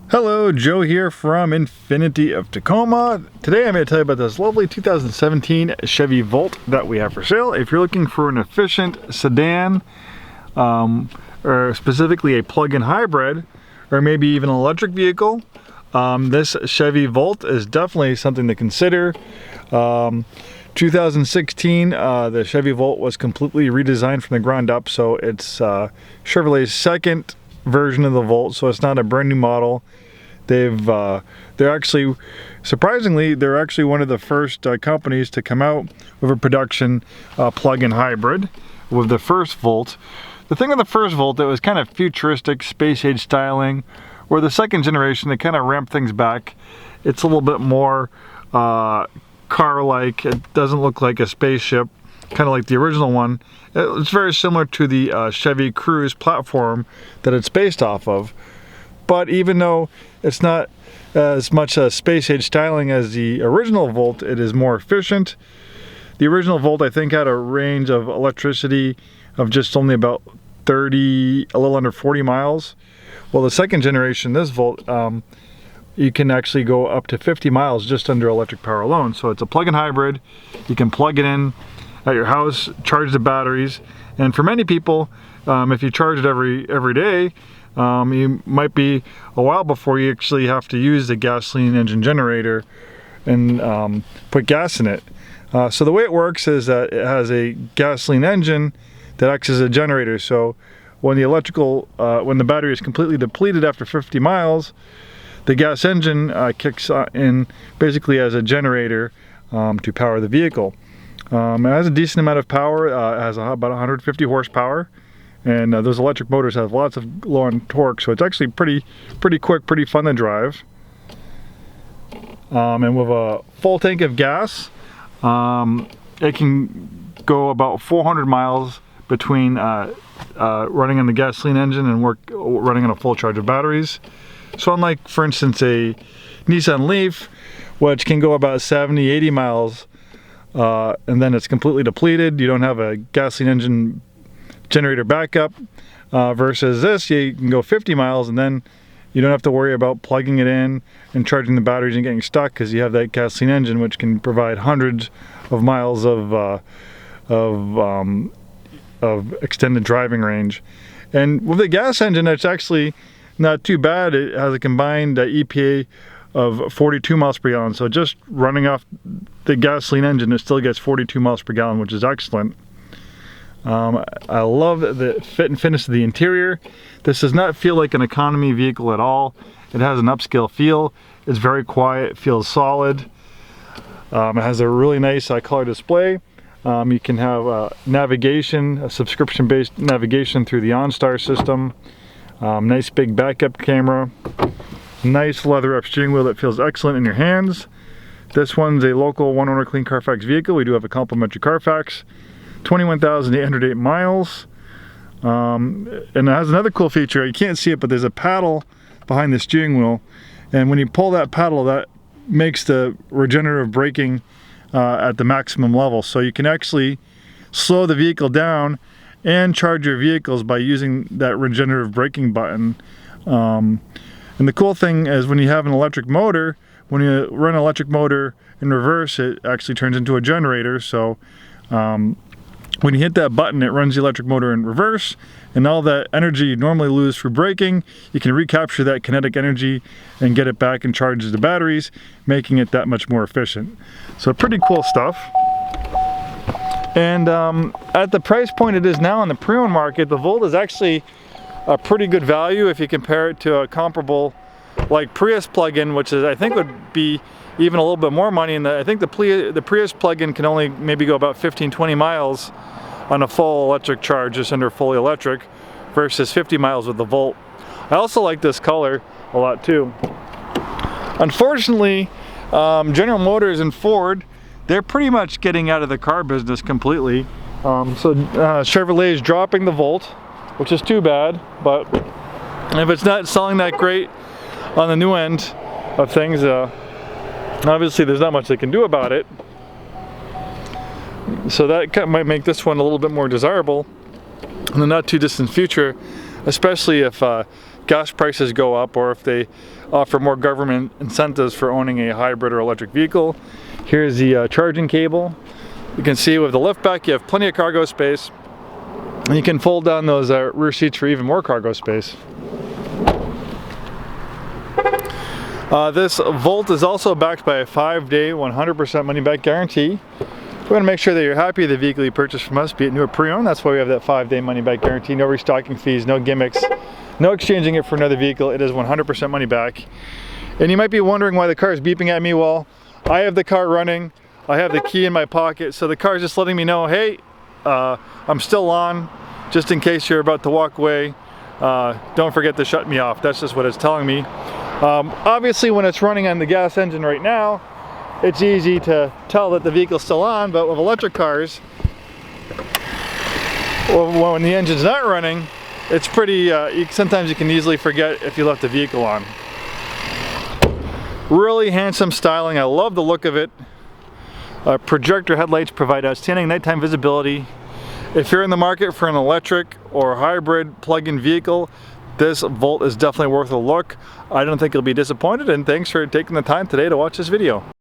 Hello, Joe here from Infinity of Tacoma. Today I'm going to tell you about this lovely 2017 Chevy Volt that we have for sale. If you're looking for an efficient sedan, or specifically a plug-in hybrid, or maybe even an electric vehicle, this Chevy Volt is definitely something to consider. 2016, the Chevy Volt was completely redesigned from the ground up, so it's Chevrolet's second version of the Volt, so it's not a brand new model. They're actually, surprisingly, they're actually one of the first companies to come out with a production plug-in hybrid with the first Volt. The thing with the first Volt, it was kind of futuristic, space-age styling, where the second generation, they kind of ramped things back. It's a little bit more car-like. It doesn't look like a spaceship, kind of like the original one. It's very similar to the Chevy Cruze platform that it's based off of. But even though it's not as much a space-age styling as the original Volt, it is more efficient. The original Volt, I think, had a range of electricity of just only about 30, a little under 40 miles. Well, the second generation, this Volt, you can actually go up to 50 miles just under electric power alone. So it's a plug-in hybrid. You can plug it in at your house, charge the batteries, and for many people, if you charge it every day, you might be a while before you actually have to use the gasoline engine generator and put gas in it. So the way it works is that it has a gasoline engine that acts as a generator. So when the battery is completely depleted after 50 miles, the gas engine kicks in basically as a generator to power the vehicle. It has a decent amount of power. It has about 150 horsepower. And those electric motors have lots of low on torque, so it's actually pretty quick, pretty fun to drive. And with a full tank of gas, it can go about 400 miles between running on the gasoline engine and running on a full charge of batteries. So unlike, for instance, a Nissan Leaf, which can go about 70, 80 miles, and then it's completely depleted, you don't have a gasoline engine generator backup, versus this, you can go 50 miles and then you don't have to worry about plugging it in and charging the batteries and getting stuck, because you have that gasoline engine which can provide hundreds of miles of extended driving range. And with the gas engine, it's actually not too bad. It has a combined EPA of 42 miles per gallon, so just running off the gasoline engine, it still gets 42 miles per gallon, which is excellent. I love the fit and finish of the interior. This does not feel like an economy vehicle at all. It has an upscale feel. It's very quiet, feels solid. It has a really nice color display. You can have navigation, a subscription-based navigation through the OnStar system. Nice big backup camera. Nice leather-up steering wheel that feels excellent in your hands. This one's a local one-owner clean Carfax vehicle. We do have a complimentary Carfax. 21,808 miles. And it has another cool feature. You can't see it, but there's a paddle behind the steering wheel. And when you pull that paddle, that makes the regenerative braking at the maximum level. So you can actually slow the vehicle down and charge your vehicles by using that regenerative braking button. And the cool thing is when you have an electric motor, when you run an electric motor in reverse, it actually turns into a generator. So when you hit that button, it runs the electric motor in reverse, and all that energy you normally lose through braking, you can recapture that kinetic energy and get it back and charge the batteries, making it that much more efficient. So pretty cool stuff. And at the price point it is now in the pre-owned market, the Volt is actually a pretty good value if you compare it to a comparable like Prius plug-in, which is, I think, would be even a little bit more money. And I think the Prius plug-in can only maybe go about 15-20 miles on a full electric charge, just under fully electric, versus 50 miles with the Volt. I also like this color a lot too. Unfortunately, General Motors and Ford, they're pretty much getting out of the car business completely. Chevrolet is dropping the Volt, which is too bad, but if it's not selling that great on the new end of things, obviously there's not much they can do about it. So that might make this one a little bit more desirable in the not too distant future, especially if gas prices go up or if they offer more government incentives for owning a hybrid or electric vehicle. Here's the charging cable. You can see with the lift back you have plenty of cargo space, and you can fold down those rear seats for even more cargo space. This Volt is also backed by a 5-day 100% money back guarantee. We want to make sure that you're happy with the vehicle you purchased from us, be it new or pre-owned. That's why we have that 5-day money back guarantee. No restocking fees, no gimmicks, no exchanging it for another vehicle. It is 100% money back. And you might be wondering why the car is beeping at me. Well, I have the car running. I have the key in my pocket, so the car is just letting me know, hey, I'm still on, just in case you're about to walk away. Don't forget to shut me off. That's just what it's telling me. Obviously, when it's running on the gas engine right now, it's easy to tell that the vehicle's still on, but with electric cars, when the engine's not running, it's pretty, sometimes you can easily forget if you left the vehicle on. Really handsome styling. I love the look of it. Projector headlights provide outstanding nighttime visibility. If you're in the market for an electric or hybrid plug-in vehicle, this Volt is definitely worth a look. I don't think you'll be disappointed, and thanks for taking the time today to watch this video.